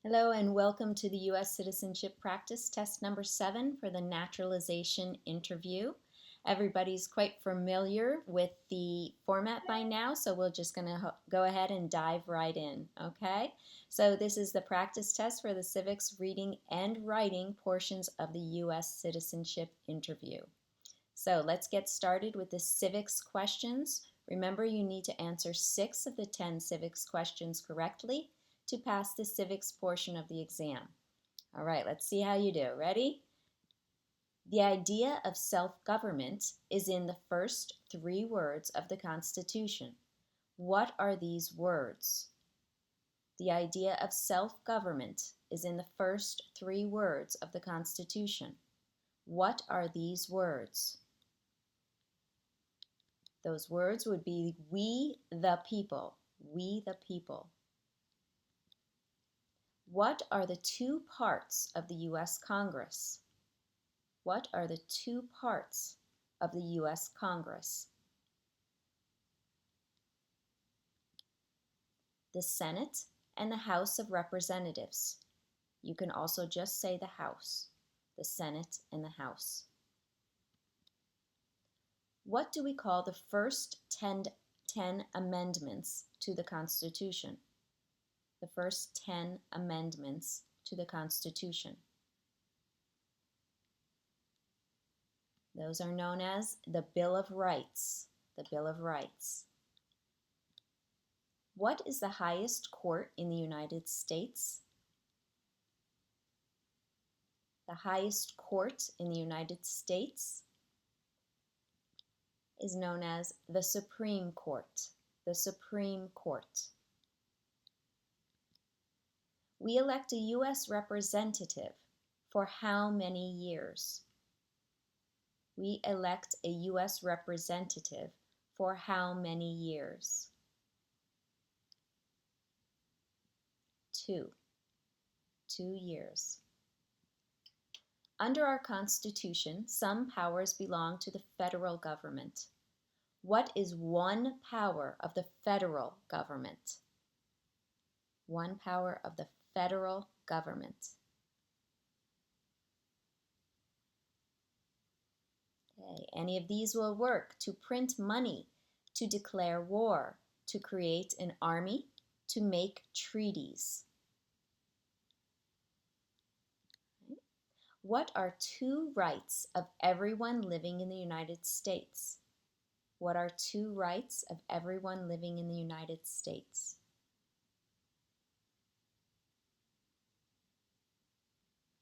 Hello and welcome to the U.S. Citizenship Practice Test number 7 for the naturalization interview. Everybody's quite familiar with the format by now, so we're just going to go ahead and dive right in, okay? So this is the practice test for the civics reading and writing portions of the U.S. citizenship interview. So let's get started with the civics questions. Remember, you need to answer 6 of the 10 civics questions correctly to pass the civics portion of the exam. All right, let's see how you do. Ready? The idea of self-government is in the first 3 words of the Constitution. What are these words? The idea of self-government is in the first 3 words of the Constitution. What are these words? Those words would be we the people. We the people. What are the 2 parts of the U.S. Congress? What are the 2 parts of the U.S. Congress? The Senate and the House of Representatives. You can also just say the House, the Senate and the House. What do we call the first 10 amendments to the Constitution? The first 10 amendments to the Constitution. Those are known as the Bill of Rights. The Bill of Rights. What is the highest court in the United States? The highest court in the United States is known as the Supreme Court. The Supreme Court. We elect a U.S. representative for how many years? We elect a U.S. representative for how many years? 2. 2 years. Under our Constitution, some powers belong to the federal government. What is one power of the federal government? One power of the federal government. Okay. Any of these will work: to print money, to declare war, to create an army, to make treaties. What are 2 rights of everyone living in the United States? What are 2 rights of everyone living in the United States?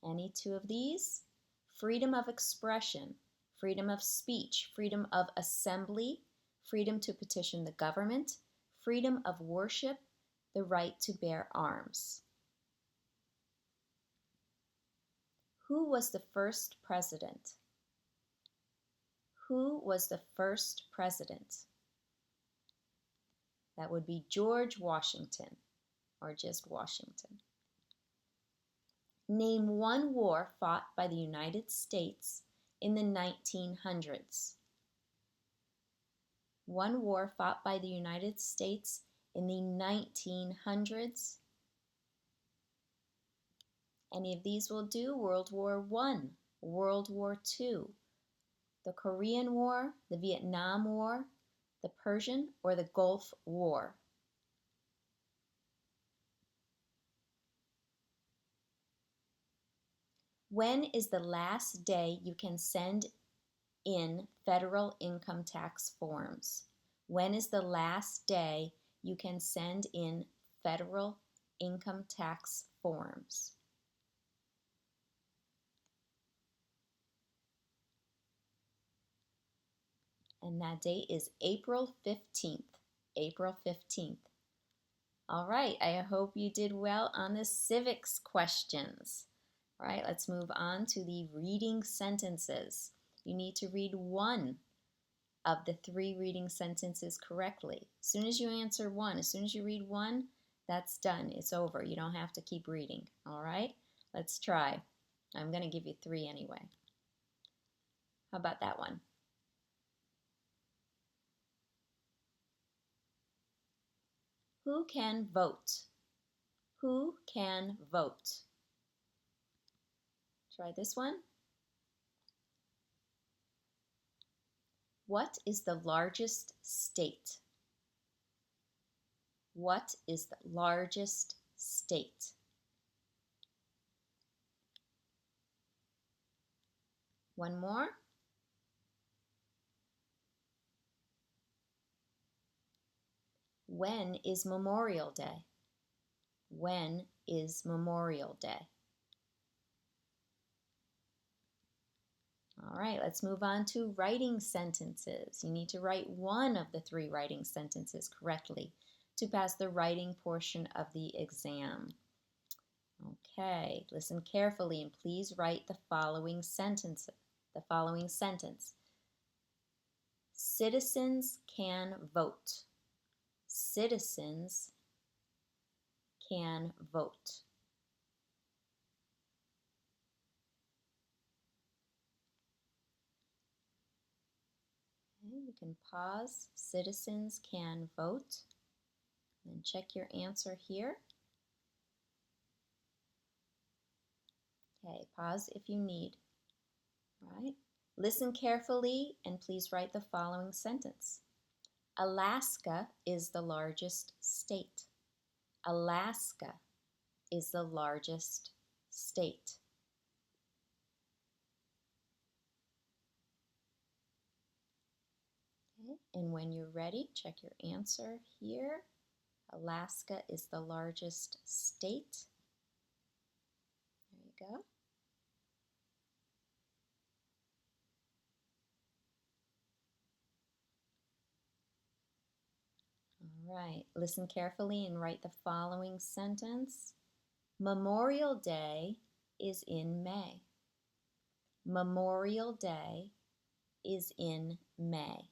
Any 2 of these? Freedom of expression, freedom of speech, freedom of assembly, freedom to petition the government, freedom of worship, the right to bear arms. Who was the first president? Who was the first president? That would be George Washington, or just Washington. Name one war fought by the United States in the 1900s. One war fought by the United States in the 1900s. Any of these will do: World War I, World War II, the Korean War, the Vietnam War, the Persian, or the Gulf War. When is the last day you can send in federal income tax forms? When is the last day you can send in federal income tax forms? And that date is April 15th. April 15th. All right, I hope you did well on the civics questions. All right, let's move on to the reading sentences. You need to read 1 of the 3 reading sentences correctly. As soon as you answer 1, as soon as you read 1, that's done. It's over. You don't have to keep reading. All right, let's try. I'm going to give you 3 anyway. How about that one? Who can vote? Who can vote? Try this one. What is the largest state? What is the largest state? One more. When is Memorial Day? When is Memorial Day? All right, let's move on to writing sentences. You need to write one of the 3 writing sentences correctly to pass the writing portion of the exam. Okay, listen carefully and please write the following sentence. Citizens can vote. Citizens can vote. Okay, you can pause. Citizens can vote. And check your answer here. Okay, pause if you need. All right. Listen carefully and please write the following sentence. Alaska is the largest state. Alaska is the largest state. Okay. And when you're ready, check your answer here. Alaska is the largest state. There you go. All right, listen carefully and write the following sentence. Memorial Day is in May. Memorial Day is in May.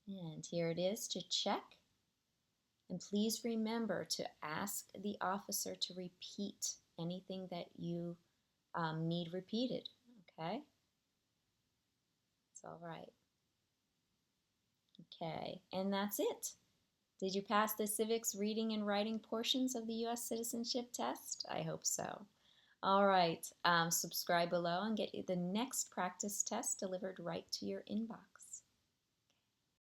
And here it is to check. And please remember to ask the officer to repeat anything that you need repeated, okay? It's all right. Okay, and that's it. Did you pass the civics reading and writing portions of the U.S. citizenship test? I hope so. All right, subscribe below and get the next practice test delivered right to your inbox.